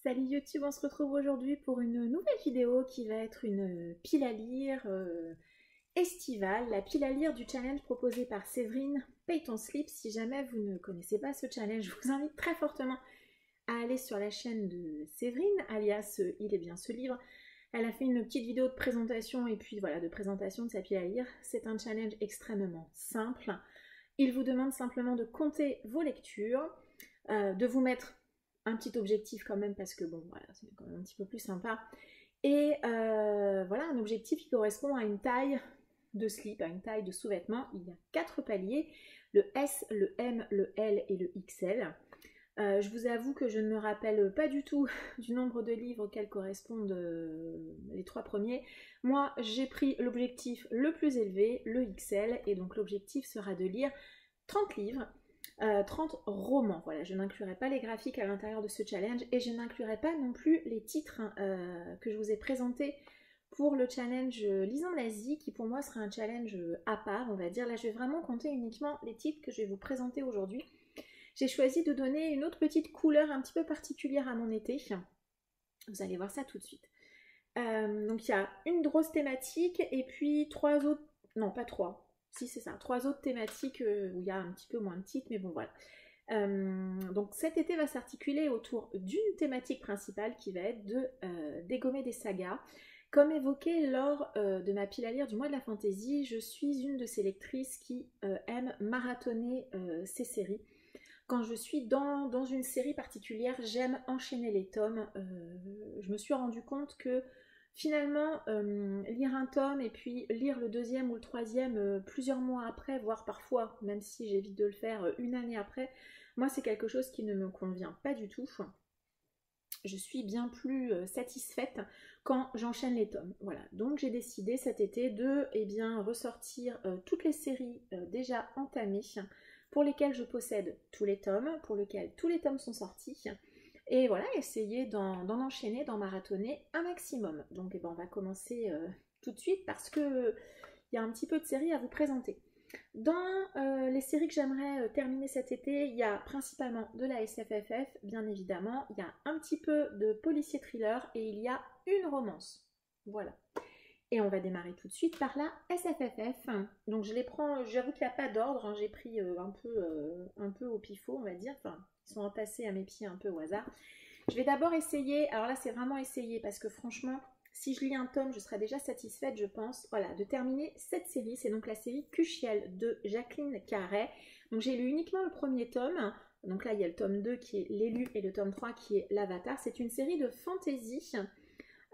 Salut YouTube, on se retrouve aujourd'hui pour une nouvelle vidéo qui va être une pile à lire estivale, la pile à lire du challenge proposé par Séverine Paye ton slip. Si jamais vous ne connaissez pas ce challenge, je vous invite très fortement à aller sur la chaîne de Séverine, alias Il est bien ce livre. Elle a fait une petite vidéo de présentation et puis voilà, de présentation de sa pile à lire. C'est un challenge extrêmement simple. Il vous demande simplement de compter vos lectures, de vous mettre un petit objectif quand même parce que bon voilà, c'est quand même un petit peu plus sympa. Et voilà, un objectif qui correspond à une taille de slip, à une taille de sous-vêtements. Il y a 4 paliers, le S, le M, le L et le XL. Je vous avoue que je ne me rappelle pas du tout du nombre de livres auxquels correspondent les 3 premiers. Moi, j'ai pris l'objectif le plus élevé, le XL, et donc l'objectif sera de lire 30 livres, 30 romans. Voilà, je n'inclurai pas les graphiques à l'intérieur de ce challenge et je n'inclurai pas non plus les titres que je vous ai présentés pour le challenge Lisant l'Asie, qui pour moi sera un challenge à part, on va dire. Là, je vais vraiment compter uniquement les titres que je vais vous présenter aujourd'hui. J'ai choisi de donner une autre petite couleur un petit peu particulière à mon été. Vous allez voir ça tout de suite. Donc il y a une grosse thématique et puis 3 autres, non pas 3, si c'est ça, 3 autres thématiques où il y a un petit peu moins de titres, mais bon voilà. Donc cet été va s'articuler autour d'une thématique principale qui va être de dégommer des sagas. Comme évoqué lors de ma pile à lire du mois de la fantaisie, je suis une de ces lectrices qui aime marathonner ces séries. Quand je suis dans une série particulière, j'aime enchaîner les tomes. Je me suis rendu compte que finalement, lire un tome et puis lire le deuxième ou le troisième plusieurs mois après, voire parfois, même si j'évite de le faire une année après, moi c'est quelque chose qui ne me convient pas du tout. Je suis bien plus satisfaite quand j'enchaîne les tomes. Voilà, donc j'ai décidé cet été de ressortir toutes les séries déjà entamées, pour lesquelles je possède tous les tomes, pour lesquels tous les tomes sont sortis. Et voilà, essayer d'en enchaîner, d'en marathonner un maximum. Donc on va commencer tout de suite parce qu'il y a un petit peu de séries à vous présenter. Dans les séries que j'aimerais terminer cet été, il y a principalement de la SFFF, bien évidemment. Il y a un petit peu de policier thriller et il y a une romance. Voilà. Et on va démarrer tout de suite par la SFFF. Donc je les prends, j'avoue qu'il n'y a pas d'ordre, hein, j'ai pris un peu au pifo, on va dire. Enfin, ils sont entassés à mes pieds un peu au hasard. Je vais d'abord essayer, alors là c'est vraiment essayer parce que franchement, si je lis un tome, je serai déjà satisfaite, je pense, voilà, de terminer cette série. C'est donc la série Cuchiel de Jacqueline Carret. Donc j'ai lu uniquement le premier tome. Donc là il y a le tome 2 qui est L'élu et le tome 3 qui est l'Avatar. C'est une série de fantasy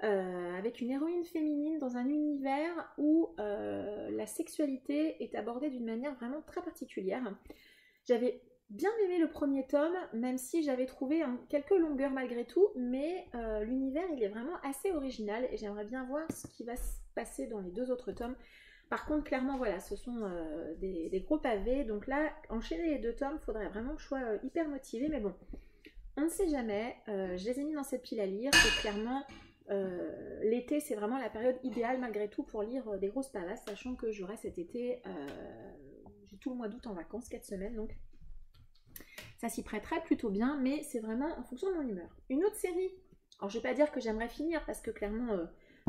avec une héroïne féminine dans un univers où la sexualité est abordée d'une manière vraiment très particulière. J'avais bien aimé le premier tome, même si j'avais trouvé quelques longueurs malgré tout, mais l'univers il est vraiment assez original et j'aimerais bien voir ce qui va se passer dans les 2 autres tomes. Par contre, clairement, voilà, ce sont des gros pavés, donc là, enchaîner les 2 tomes, il faudrait vraiment que je sois hyper motivée, mais bon, on ne sait jamais. Je les ai mis dans cette pile à lire et clairement, l'été c'est vraiment la période idéale malgré tout pour lire des grosses pavasses, sachant que j'aurai cet été, j'ai tout le mois d'août en vacances, 4 semaines, donc ça s'y prêterait plutôt bien, mais c'est vraiment en fonction de mon humeur. Une autre série, alors je ne vais pas dire que j'aimerais finir parce que clairement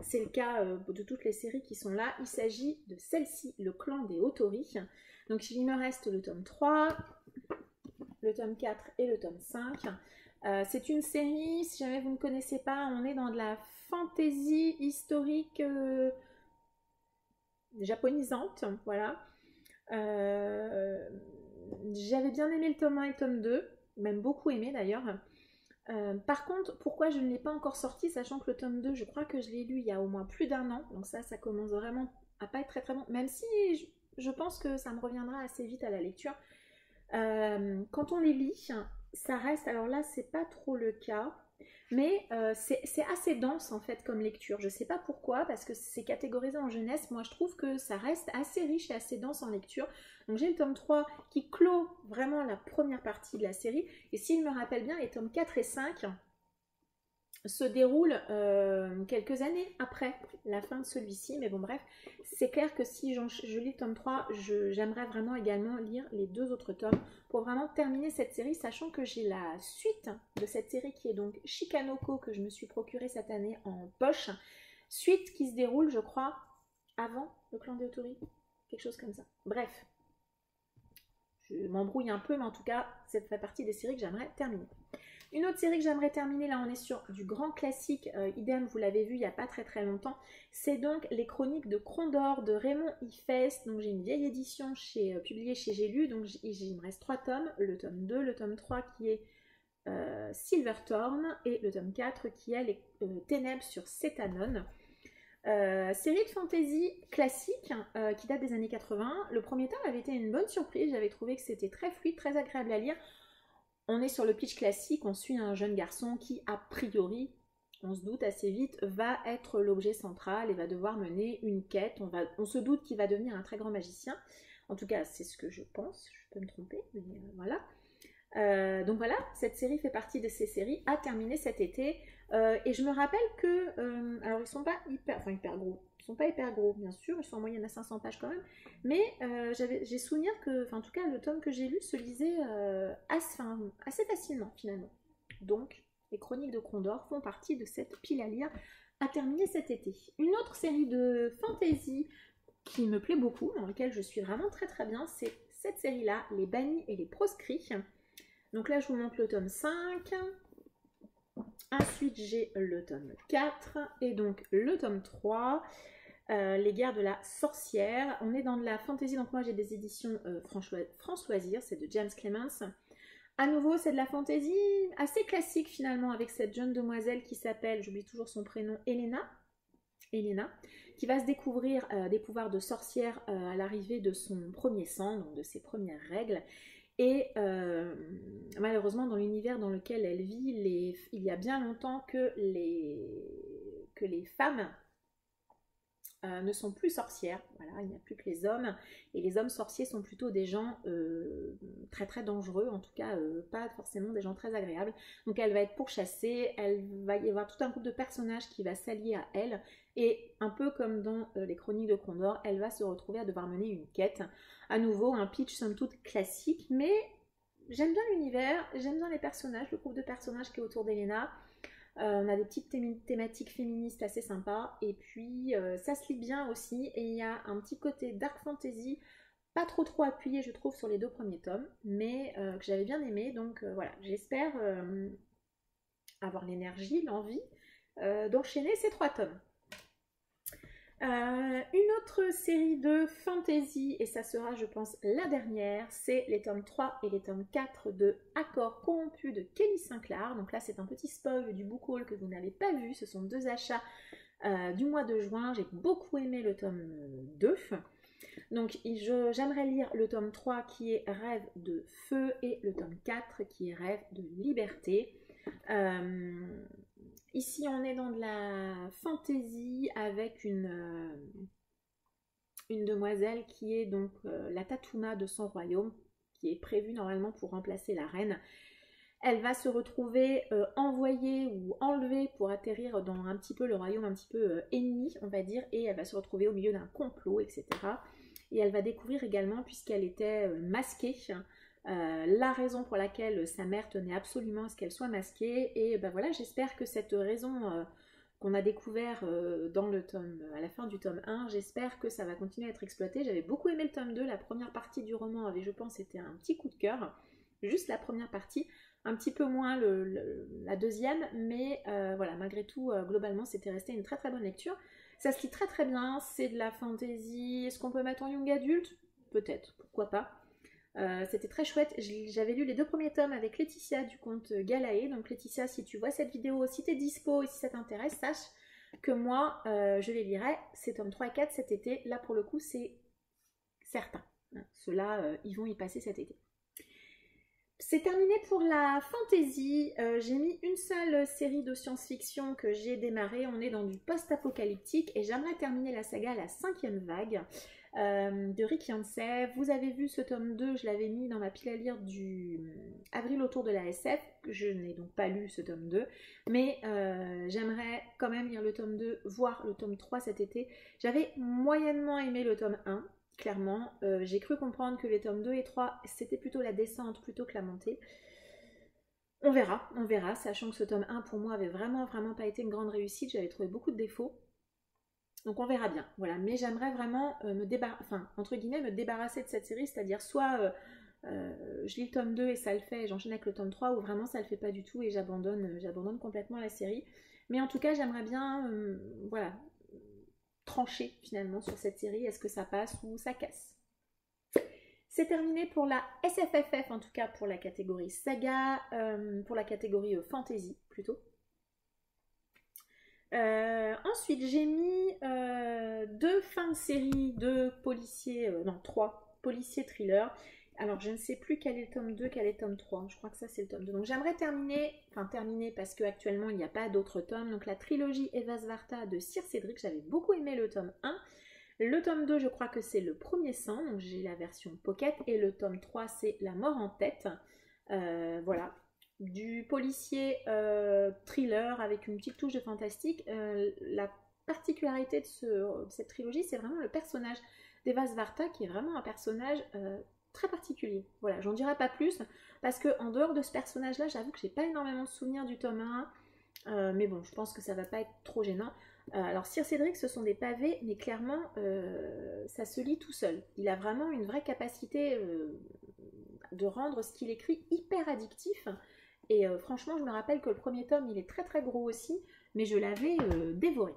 c'est le cas de toutes les séries qui sont là, il s'agit de celle-ci, Le Clan des Hautori. Donc il me reste le tome 3, le tome 4 et le tome 5. C'est une série, si jamais vous ne connaissez pas, on est dans de la fantaisie historique japonisante, voilà. J'avais bien aimé le tome 1 et le tome 2, même beaucoup aimé d'ailleurs. Par contre, pourquoi je ne l'ai pas encore sorti, sachant que le tome 2, je crois que je l'ai lu il y a au moins plus d'1 an, donc ça commence vraiment à pas être très très bon, même si je pense que ça me reviendra assez vite à la lecture. Quand on les lit, ça reste, alors là c'est pas trop le cas, mais c'est assez dense en fait comme lecture. Je sais pas pourquoi, parce que c'est catégorisé en jeunesse. Moi je trouve que ça reste assez riche et assez dense en lecture. Donc j'ai le tome 3 qui clôt vraiment la première partie de la série. Et s'il me rappelle bien, les tomes 4 et 5 se déroule quelques années après la fin de celui-ci, mais bon bref, c'est clair que si je lis le tome 3, j'aimerais vraiment également lire les 2 autres tomes pour vraiment terminer cette série, sachant que j'ai la suite de cette série qui est donc Shikanoko, que je me suis procuré cette année en poche, suite qui se déroule, je crois, avant le clan des Otori, quelque chose comme ça. Bref, je m'embrouille un peu, mais en tout cas, ça fait partie des séries que j'aimerais terminer. Une autre série que j'aimerais terminer, là on est sur du grand classique, idem, vous l'avez vu il n'y a pas très longtemps, c'est donc les Chroniques de Krondor de Raymond Ifest. Donc j'ai une vieille édition publiée chez J'ai lu, donc il me reste 3 tomes, le tome 2, le tome 3 qui est Silverthorn et le tome 4 qui est les Ténèbres sur Cétanone. Série de fantasy classique qui date des années 80. Le premier tome avait été une bonne surprise, j'avais trouvé que c'était très fluide, très agréable à lire. On est sur le pitch classique, on suit un jeune garçon qui, a priori, on se doute assez vite, va être l'objet central et va devoir mener une quête. On se doute qu'il va devenir un très grand magicien. En tout cas, c'est ce que je pense, je peux me tromper, mais voilà. Donc voilà, cette série fait partie de ces séries à terminer cet été. Et je me rappelle que, alors ils sont pas hyper gros. Ils sont pas hyper gros, bien sûr, ils sont en moyenne à 500 pages quand même, mais j'ai souvenir que, en tout cas, le tome que j'ai lu se lisait assez facilement finalement. Donc, les Chroniques de Krondor font partie de cette pile à lire à terminer cet été. Une autre série de fantasy qui me plaît beaucoup, dans laquelle je suis vraiment très bien, c'est cette série-là, Les Bannis et les Proscrits. Donc là, je vous montre le tome 5. Ensuite, j'ai le tome 4 et donc le tome 3, Les Guerres de la Sorcière. On est dans de la fantasy, donc moi j'ai des éditions France Loisirs, c'est de James Clements. À nouveau, c'est de la fantasy assez classique finalement, avec cette jeune demoiselle qui s'appelle, j'oublie toujours son prénom, Elena, qui va se découvrir des pouvoirs de sorcière à l'arrivée de son premier sang, donc de ses premières règles. Et malheureusement, dans l'univers dans lequel elle vit, il y a bien longtemps que les femmes ne sont plus sorcières. Voilà, il n'y a plus que les hommes. Et les hommes sorciers sont plutôt des gens très dangereux, en tout cas pas forcément des gens très agréables. Donc elle va être pourchassée, elle va y avoir tout un groupe de personnages qui va s'allier à elle. Et un peu comme dans les Chroniques de Krondor, elle va se retrouver à devoir mener une quête. À nouveau, un pitch somme toute classique, mais j'aime bien l'univers, j'aime bien les personnages, le groupe de personnages qui est autour d'Elena. On a des petites thématiques féministes assez sympas, et puis ça se lit bien aussi, et il y a un petit côté dark fantasy, pas trop appuyé je trouve sur les 2 premiers tomes, mais que j'avais bien aimé, donc voilà, j'espère avoir l'énergie, l'envie d'enchaîner ces 3 tomes. Une autre série de fantasy, et ça sera je pense la dernière, c'est les tomes 3 et les tomes 4 de Accords corrompus de Kelly Sinclair. Donc là c'est un petit spoil du book haul que vous n'avez pas vu, ce sont 2 achats du mois de juin. J'ai beaucoup aimé le tome 2. Donc j'aimerais lire le tome 3 qui est Rêve de feu et le tome 4 qui est Rêve de liberté. Ici, on est dans de la fantasy avec une demoiselle qui est donc la Tatuma de son royaume, qui est prévue normalement pour remplacer la reine. Elle va se retrouver envoyée ou enlevée pour atterrir dans un petit peu le royaume un petit peu ennemi, on va dire, et elle va se retrouver au milieu d'un complot, etc. Et elle va découvrir également, puisqu'elle était masquée, la raison pour laquelle sa mère tenait absolument à ce qu'elle soit masquée. Et ben voilà, j'espère que cette raison qu'on a découvert à la fin du tome 1, j'espère que ça va continuer à être exploité. J'avais beaucoup aimé le tome 2, la première partie du roman avait, je pense, été un petit coup de cœur, juste la première partie, un petit peu moins la deuxième, mais voilà, malgré tout, globalement, c'était resté une très bonne lecture. Ça se lit très bien, c'est de la fantasy. Est-ce qu'on peut mettre en young adulte? Peut-être, pourquoi pas. C'était très chouette. J'avais lu les 2 premiers tomes avec Laetitia du conte Galae. Donc Laetitia, si tu vois cette vidéo, si tu es dispo et si ça t'intéresse, sache que moi, je les lirai, ces tomes 3 et 4 cet été. Là, pour le coup, c'est certain. Ceux-là, ils vont y passer cet été. C'est terminé pour la fantasy. J'ai mis une seule série de science-fiction que j'ai démarré. On est dans du post-apocalyptique et j'aimerais terminer la saga La 5e vague. de Rick Yancey. Vous avez vu ce tome 2, je l'avais mis dans ma pile à lire du avril autour de la SF. Je n'ai donc pas lu ce tome 2, mais j'aimerais quand même lire le tome 2, voire le tome 3 cet été. J'avais moyennement aimé le tome 1, clairement. J'ai cru comprendre que les tomes 2 et 3, c'était plutôt la descente plutôt que la montée. On verra, sachant que ce tome 1 pour moi avait vraiment pas été une grande réussite, j'avais trouvé beaucoup de défauts. Donc on verra bien, voilà. Mais j'aimerais vraiment me débarrasser de cette série, c'est-à-dire soit je lis le tome 2 et ça le fait, et j'enchaîne avec le tome 3, ou vraiment ça le fait pas du tout et j'abandonne complètement la série. Mais en tout cas, j'aimerais bien, voilà, trancher finalement sur cette série, est-ce que ça passe ou ça casse. C'est terminé pour la SFFF, en tout cas pour la catégorie saga, pour la catégorie fantasy plutôt. Ensuite, j'ai mis 2 fins de série de policiers, non 3 policiers thrillers. Alors, je ne sais plus quel est le tome 2, quel est le tome 3. Je crois que ça, c'est le tome 2. Donc, j'aimerais terminer parce qu'actuellement, il n'y a pas d'autres tomes. Donc, la trilogie Eva Svarta de Sir Cédric, j'avais beaucoup aimé le tome 1. Le tome 2, je crois que c'est Le Premier Sang, donc j'ai la version pocket, et le tome 3, c'est La Mort en tête. Voilà, du policier thriller avec une petite touche de fantastique. La particularité de cette trilogie, c'est vraiment le personnage d'Eva Svarta, qui est vraiment un personnage très particulier. Voilà, j'en dirai pas plus, parce qu'en dehors de ce personnage-là, j'avoue que j'ai pas énormément de souvenirs du tome 1, mais bon, je pense que ça va pas être trop gênant. Alors Sir Cédric, ce sont des pavés, mais clairement ça se lit tout seul. Il a vraiment une vraie capacité de rendre ce qu'il écrit hyper addictif. Et franchement, je me rappelle que le premier tome, il est très très gros aussi, mais je l'avais dévoré.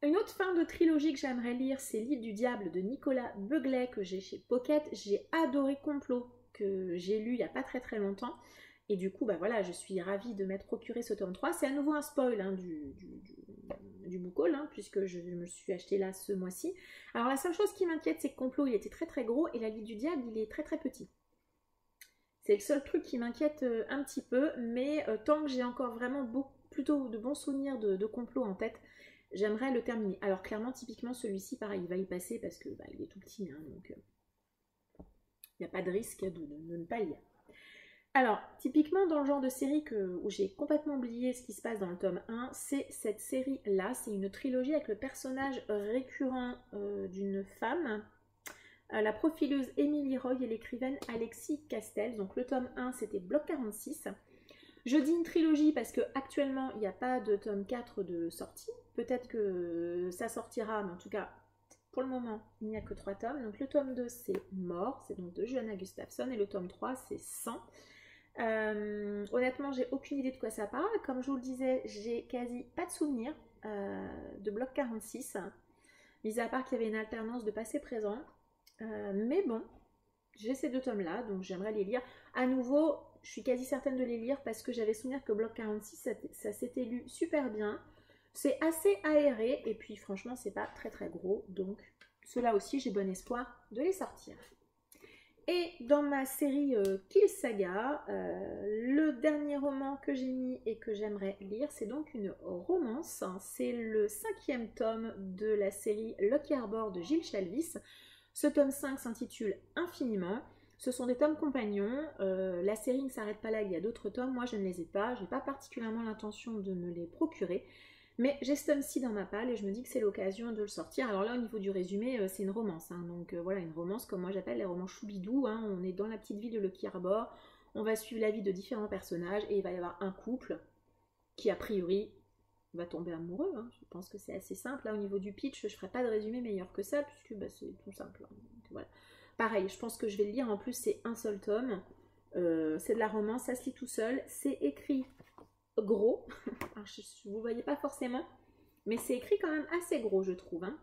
Une autre fin de trilogie que j'aimerais lire, c'est L'île du diable de Nicolas Beuglet, que j'ai chez Pocket. J'ai adoré Complot, que j'ai lu il n'y a pas très très longtemps. Et du coup, bah voilà, je suis ravie de m'être procuré ce tome 3. C'est à nouveau un spoil hein, du book haul, hein, puisque je me suis acheté là ce mois-ci. Alors la seule chose qui m'inquiète, c'est que Complot, il était très très gros, et La L'île du diable, il est très très petit. C'est le seul truc qui m'inquiète un petit peu, mais tant que j'ai encore vraiment plutôt de bons souvenirs de Complot en tête, j'aimerais le terminer. Alors clairement, typiquement, celui-ci, pareil, il va y passer parce que bah, il est tout petit, hein, donc il n'y a pas de risque de ne pas lire. Alors, typiquement dans le genre de série où j'ai complètement oublié ce qui se passe dans le tome 1, c'est cette série-là. C'est une trilogie avec le personnage récurrent d'une femme, la profileuse Émilie Roy et l'écrivaine Alexis Castel. Donc le tome 1, c'était Bloc 46. Je dis une trilogie parce qu'actuellement, il n'y a pas de tome 4 de sortie. Peut-être que ça sortira, mais en tout cas, pour le moment, il n'y a que 3 tomes. Donc le tome 2, c'est Mort, c'est donc de Johanna Gustafsson, et le tome 3, c'est Sang. Honnêtement, j'ai aucune idée de quoi ça parle. Comme je vous le disais, j'ai quasi pas de souvenir de Bloc 46, mis à part qu'il y avait une alternance de passé-présent. Mais bon, j'ai ces 2 tomes-là, donc j'aimerais les lire. À nouveau, je suis quasi certaine de les lire parce que j'avais souvenir que Bloc 46, ça s'était lu super bien. C'est assez aéré, et puis franchement, c'est pas très très gros, donc ceux-là aussi, j'ai bon espoir de les sortir. Et dans ma série Kill Saga, le dernier roman que j'ai mis et que j'aimerais lire, c'est donc une romance. C'est le 5e tome de la série Lucky Harbor de Gilles Chalvis. Ce tome 5 s'intitule Infiniment. Ce sont des tomes compagnons. La série ne s'arrête pas là, il y a d'autres tomes. Moi, je ne les ai pas. Je n'ai pas particulièrement l'intention de me les procurer. Mais j'ai ce tome-ci dans ma palle et je me dis que c'est l'occasion de le sortir. Alors là, au niveau du résumé, c'est une romance. Hein. Donc voilà, une romance comme moi j'appelle les romans choubidou. Hein. On est dans la petite ville de Lucky Harbor. On va suivre la vie de différents personnages et il va y avoir un couple qui, a priori, va tomber amoureux. Hein. Je pense que c'est assez simple. Là, au niveau du pitch, je ne ferai pas de résumé meilleur que ça puisque bah, c'est tout simple. Hein. Donc, voilà. Pareil, je pense que je vais le lire. En plus, c'est un seul tome. C'est de la romance, ça se lit tout seul. C'est écrit gros, alors, vous ne voyez pas forcément, mais c'est écrit quand même assez gros, je trouve. Hein.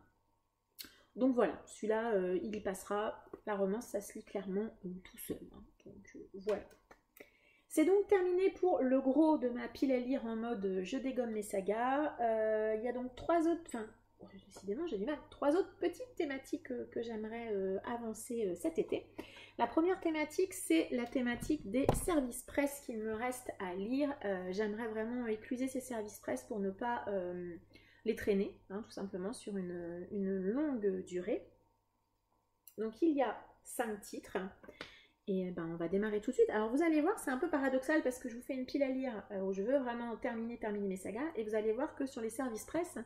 Donc voilà, celui-là, il y passera. La romance, ça se lit clairement tout seul. Hein. Donc voilà. C'est donc terminé pour le gros de ma pile à lire en mode je dégomme les sagas. Il y a donc 3 autres, enfin, décidément j'ai du mal, 3 autres petites thématiques que j'aimerais avancer cet été. La première thématique, c'est la thématique des services presse qu'il me reste à lire. J'aimerais vraiment écluser ces services presse pour ne pas les traîner, hein, tout simplement, sur une longue durée. Donc il y a 5 titres. Et ben, on va démarrer tout de suite. Alors vous allez voir, c'est un peu paradoxal parce que je vous fais une pile à lire où je veux vraiment terminer mes sagas. Et vous allez voir que sur les services presse,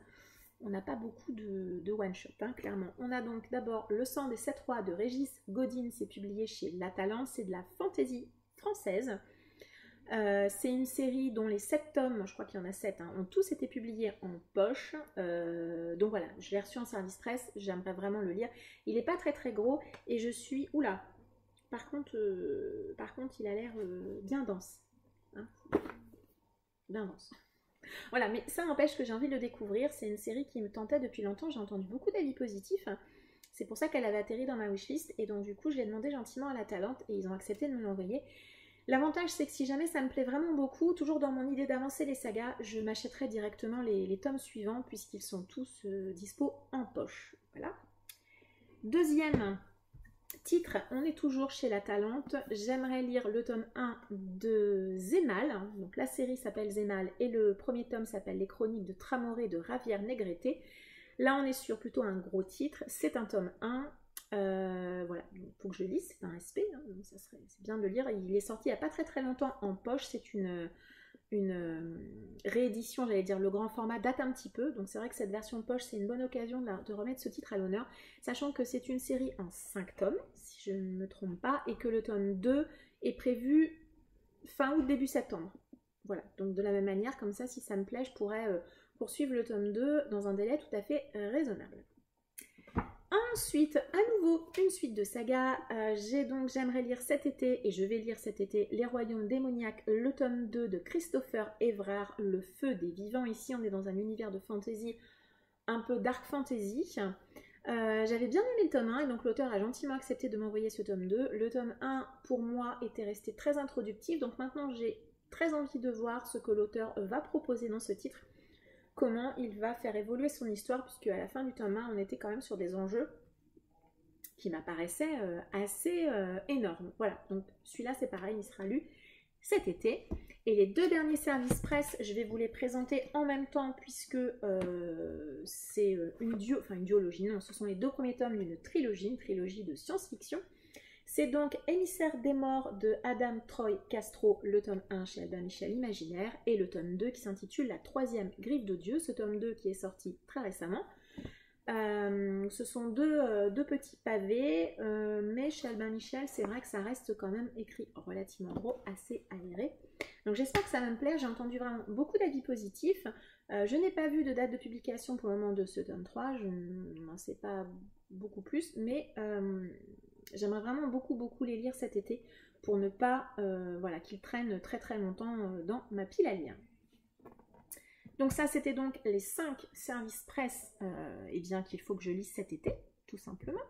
on n'a pas beaucoup de one-shot, hein, clairement. On a donc d'abord Le sang des 7 rois de Régis Gaudin, c'est publié chez La Talente, c'est de la fantaisie française. C'est une série dont les 7 tomes, je crois qu'il y en a 7, hein, ont tous été publiés en poche. Donc voilà, je l'ai reçu en service presse, j'aimerais vraiment le lire. Il n'est pas très très gros et je suis... Oula, par contre, il a l'air bien dense. Hein, bien dense. Voilà, mais ça n'empêche que j'ai envie de le découvrir. C'est une série qui me tentait depuis longtemps. J'ai entendu beaucoup d'avis positifs. C'est pour ça qu'elle avait atterri dans ma wishlist. Et donc, du coup, je l'ai demandé gentiment à La Talente et ils ont accepté de me l'envoyer. L'avantage, c'est que si jamais ça me plaît vraiment beaucoup, toujours dans mon idée d'avancer les sagas, je m'achèterai directement les tomes suivants puisqu'ils sont tous dispo en poche. Voilà. Deuxième titre, on est toujours chez La Talente. J'aimerais lire le tome 1 de Zémal. Donc la série s'appelle Zémal et le premier tome s'appelle Les Chroniques de Tramoré de Ravière Négrete. Là, on est sur plutôt un gros titre. C'est un tome 1. Voilà, il faut que je lise. C'est un SP. Hein, c'est bien de le lire. Il est sorti il n'y a pas très très longtemps en poche. C'est une réédition, j'allais dire. Le grand format date un petit peu. Donc c'est vrai que cette version poche, c'est une bonne occasion de remettre ce titre à l'honneur. Sachant que c'est une série en 5 tomes, si je ne me trompe pas. Et que le tome 2 est prévu fin août, début septembre. Voilà, donc de la même manière, comme ça, si ça me plaît, je pourrais poursuivre le tome 2 dans un délai tout à fait raisonnable. Ensuite, à nouveau, une suite de sagas. J'aimerais lire cet été, et je vais lire cet été, Les Royaumes démoniaques, le tome 2 de Christopher Evrard, Le Feu des Vivants. Ici, on est dans un univers de fantasy, un peu dark fantasy. J'avais bien aimé le tome 1, et donc l'auteur a gentiment accepté de m'envoyer ce tome 2. Le tome 1, pour moi, était resté très introductif, donc maintenant, j'ai très envie de voir ce que l'auteur va proposer dans ce titre. Comment il va faire évoluer son histoire, puisque à la fin du tome 1, on était quand même sur des enjeux qui m'apparaissaient assez énormes. Voilà, donc celui-là c'est pareil, il sera lu cet été. Et les 2 derniers services presse, je vais vous les présenter en même temps, puisque c'est une duologie, non, ce sont les 2 premiers tomes d'une trilogie, une trilogie de science-fiction. C'est donc Émissaire des morts de Adam Troy Castro, le tome 1 chez Albin Michel Imaginaire, et le tome 2 qui s'intitule La 3e griffe de Dieu, ce tome 2 qui est sorti très récemment. Ce sont deux petits pavés, mais chez Albin Michel, c'est vrai que ça reste quand même écrit relativement gros, assez aéré. Donc j'espère que ça va me plaire, j'ai entendu vraiment beaucoup d'avis positifs. Je n'ai pas vu de date de publication pour le moment de ce tome 3, je n'en sais pas beaucoup plus, mais... j'aimerais vraiment beaucoup les lire cet été pour ne pas voilà, qu'ils traînent très très longtemps dans ma pile à lire. Donc ça, c'était donc les 5 services presse eh bien, qu'il faut que je lise cet été, tout simplement.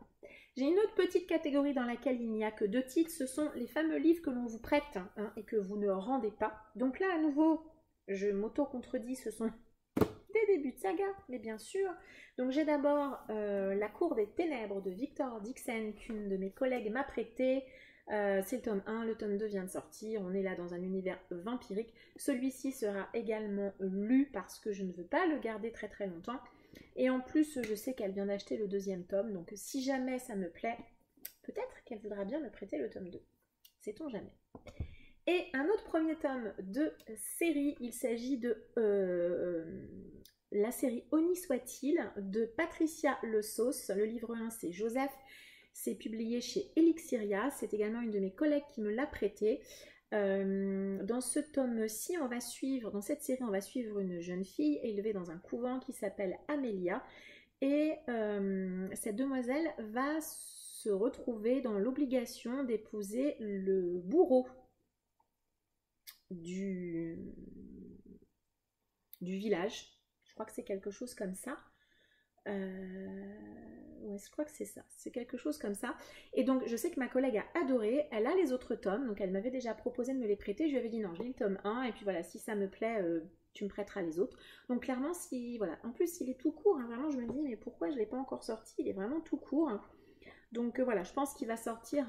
J'ai une autre petite catégorie dans laquelle il n'y a que 2 titres, ce sont les fameux livres que l'on vous prête hein, et que vous ne rendez pas. Donc là, à nouveau, je m'auto-contredis, ce sont des débuts de saga, mais bien sûr. Donc j'ai d'abord La Cour des Ténèbres de Victor Dixon, qu'une de mes collègues m'a prêté. C'est le tome 1, le tome 2 vient de sortir, on est là dans un univers vampirique. Celui-ci sera également lu parce que je ne veux pas le garder très très longtemps. Et en plus, je sais qu'elle vient d'acheter le 2e tome, donc si jamais ça me plaît, peut-être qu'elle voudra bien me prêter le tome 2. Sait-on jamais. Et un autre premier tome de série, il s'agit de la série Honni soit-il de Patricia Le Sauce. Le livre 1, c'est Joseph. C'est publié chez Elixiria. C'est également une de mes collègues qui me l'a prêté. Dans ce tome-ci, dans cette série, on va suivre une jeune fille élevée dans un couvent qui s'appelle Amélia. Et cette demoiselle va se retrouver dans l'obligation d'épouser le bourreau du village. Je crois que c'est quelque chose comme ça. Ouais, je crois que c'est ça. C'est quelque chose comme ça. Et donc, je sais que ma collègue a adoré. Elle a les autres tomes. Donc, elle m'avait déjà proposé de me les prêter. Je lui avais dit non, j'ai le tome 1. Et puis voilà, si ça me plaît, tu me prêteras les autres. Donc, clairement, si... Voilà. En plus, il est tout court. Hein, vraiment, je me dis, mais pourquoi je ne l'ai pas encore sorti? Il est vraiment tout court. Hein. Donc, voilà, je pense qu'il va sortir,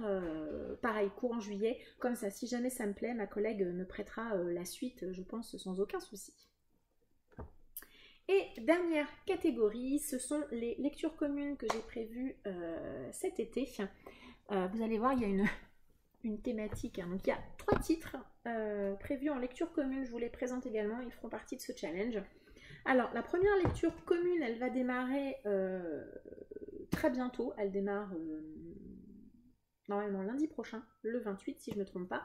pareil, courant juillet. Comme ça, si jamais ça me plaît, ma collègue me prêtera la suite, je pense, sans aucun souci. Et dernière catégorie, ce sont les lectures communes que j'ai prévues cet été. Vous allez voir, il y a une thématique. Hein. Donc il y a 3 titres prévus en lecture commune. Je vous les présente également, ils feront partie de ce challenge. Alors la première lecture commune, elle va démarrer très bientôt. Elle démarre normalement lundi prochain, le 28 si je ne me trompe pas.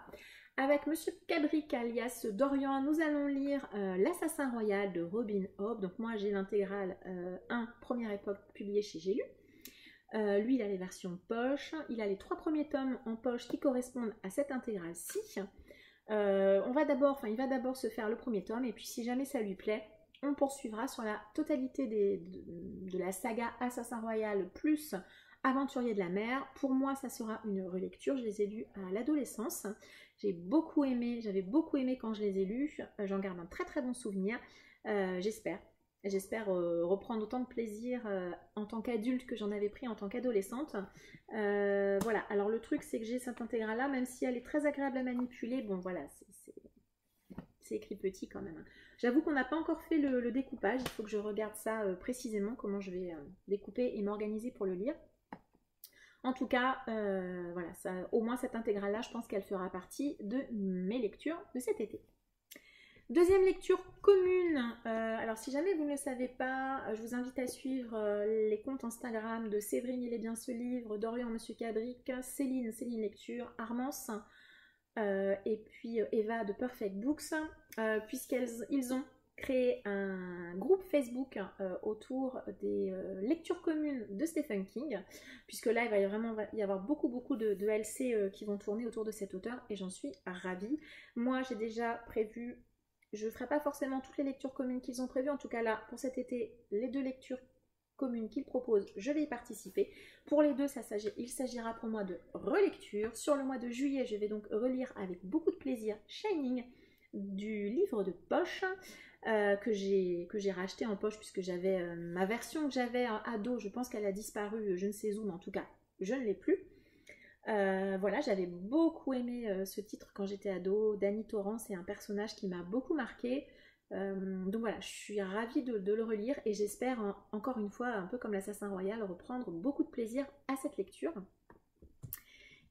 Avec Monsieur Cabric alias Dorian, nous allons lire L'Assassin Royal de Robin Hobb. Donc moi j'ai l'intégrale 1, première époque, publiée chez J'ai lu. Lui il a les versions poche, il a les 3 premiers tomes en poche qui correspondent à cette intégrale-ci. Il va d'abord se faire le premier tome et puis si jamais ça lui plaît, on poursuivra sur la totalité de la saga Assassin Royal plus Aventurier de la mer. Pour moi ça sera une relecture, je les ai lus à l'adolescence. J'avais beaucoup aimé quand je les ai lus, j'en garde un très très bon souvenir. J'espère reprendre autant de plaisir en tant qu'adulte que j'en avais pris en tant qu'adolescente. Voilà, alors le truc c'est que j'ai cette intégrale là, même si elle est très agréable à manipuler, bon voilà, c'est écrit petit quand même. J'avoue qu'on n'a pas encore fait le découpage, il faut que je regarde ça précisément, comment je vais découper et m'organiser pour le lire. En tout cas, voilà, au moins cette intégrale-là, je pense qu'elle fera partie de mes lectures de cet été. Deuxième lecture commune. Alors si jamais vous ne le savez pas, je vous invite à suivre les comptes Instagram de Séverine Il est bien ce livre, Dorian Monsieur Cabric, Céline Lecture, Armance et puis Eva de Perfect Books, puisqu'ils ont créé un groupe Facebook autour des lectures communes de Stephen King, puisque là il va vraiment y avoir beaucoup de LC qui vont tourner autour de cet auteur et j'en suis ravie. Moi j'ai déjà prévu, je ne ferai pas forcément toutes les lectures communes qu'ils ont prévues, en tout cas là pour cet été, les 2 lectures communes qu'ils proposent, je vais y participer. Pour les 2, il s'agira pour moi de relecture. Sur le mois de juillet, je vais donc relire avec beaucoup de plaisir Shining du livre de poche que j'ai racheté en poche puisque j'avais ma version que j'avais ado, je pense qu'elle a disparu, je ne sais où, mais en tout cas, je ne l'ai plus. Voilà, j'avais beaucoup aimé ce titre quand j'étais ado. Danny Torrance est un personnage qui m'a beaucoup marqué. Donc voilà, je suis ravie de le relire et j'espère encore une fois, un peu comme l'Assassin Royal, reprendre beaucoup de plaisir à cette lecture.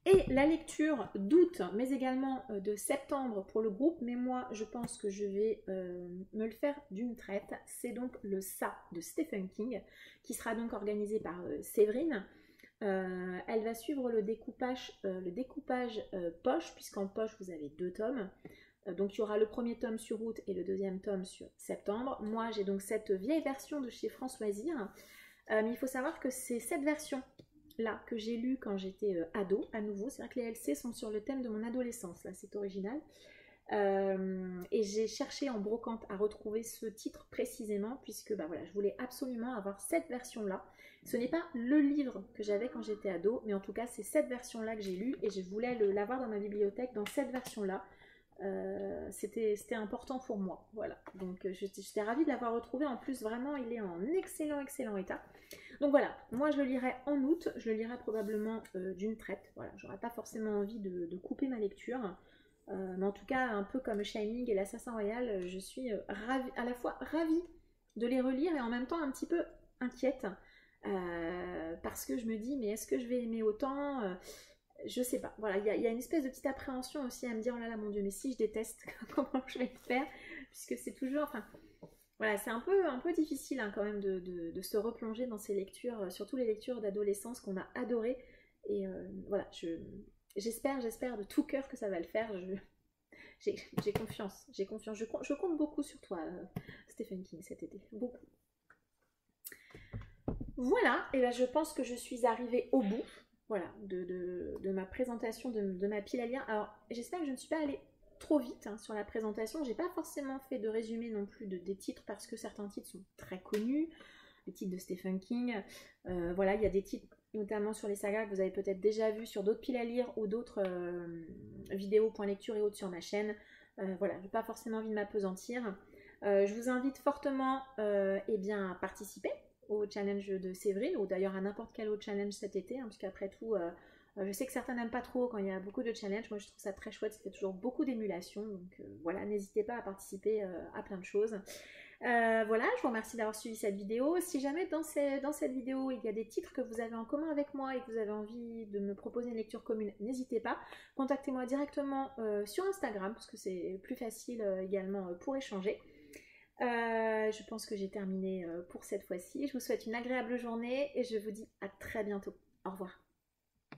Et la lecture d'août, mais également de septembre pour le groupe, mais moi je pense que je vais me le faire d'une traite, c'est donc le Ça de Stephen King, qui sera donc organisé par Séverine. Elle va suivre le découpage poche, puisqu'en poche vous avez 2 tomes. Donc il y aura le premier tome sur août et le deuxième tome sur septembre. Moi j'ai donc cette vieille version de chez Françoisir, mais il faut savoir que c'est cette version là que j'ai lue quand j'étais ado, à nouveau. C'est vrai que les LC sont sur le thème de mon adolescence, là c'est original. Et j'ai cherché en brocante à retrouver ce titre précisément, puisque bah voilà, je voulais absolument avoir cette version là. Ce n'est pas le livre que j'avais quand j'étais ado, mais en tout cas c'est cette version là que j'ai lue et je voulais l'avoir dans ma bibliothèque dans cette version là. C'était important pour moi, voilà, donc j'étais ravie de l'avoir retrouvé. En plus vraiment il est en excellent état. Donc voilà, moi je le lirai en août, je le lirai probablement d'une traite. Voilà, j'aurais pas forcément envie de couper ma lecture, mais en tout cas un peu comme Shining et l'Assassin Royal, je suis à la fois ravie de les relire et en même temps un petit peu inquiète parce que je me dis mais est-ce que je vais aimer autant je sais pas, voilà, il y a une espèce de petite appréhension aussi à me dire oh là là mon dieu, mais si je déteste, comment je vais le faire, puisque c'est toujours, enfin, voilà, c'est un peu difficile hein, quand même de se replonger dans ces lectures, surtout les lectures d'adolescence qu'on a adorées, et voilà, j'espère de tout cœur que ça va le faire, j'ai confiance, je compte beaucoup sur toi, Stephen King, cet été, beaucoup. Voilà, et ben je pense que je suis arrivée au bout. Voilà, de ma présentation de ma pile à lire. Alors, j'espère que je ne suis pas allée trop vite hein, sur la présentation. J'ai pas forcément fait de résumé non plus des titres parce que certains titres sont très connus. Les titres de Stephen King. Voilà, il y a des titres notamment sur les sagas que vous avez peut-être déjà vus sur d'autres piles à lire ou d'autres vidéos, points lecture et autres sur ma chaîne. Voilà, je n'ai pas forcément envie de m'appesantir. Je vous invite fortement eh bien, à participer au challenge de Séverine, ou d'ailleurs à n'importe quel autre challenge cet été, hein, parce qu'après tout, je sais que certains n'aiment pas trop quand il y a beaucoup de challenges, moi je trouve ça très chouette, ça fait toujours beaucoup d'émulation, donc voilà, n'hésitez pas à participer à plein de choses. Voilà, je vous remercie d'avoir suivi cette vidéo. Si jamais dans cette vidéo il y a des titres que vous avez en commun avec moi et que vous avez envie de me proposer une lecture commune, n'hésitez pas. Contactez-moi directement sur Instagram parce que c'est plus facile également pour échanger. Je pense que j'ai terminé pour cette fois-ci. Je vous souhaite une agréable journée et je vous dis à très bientôt. Au revoir.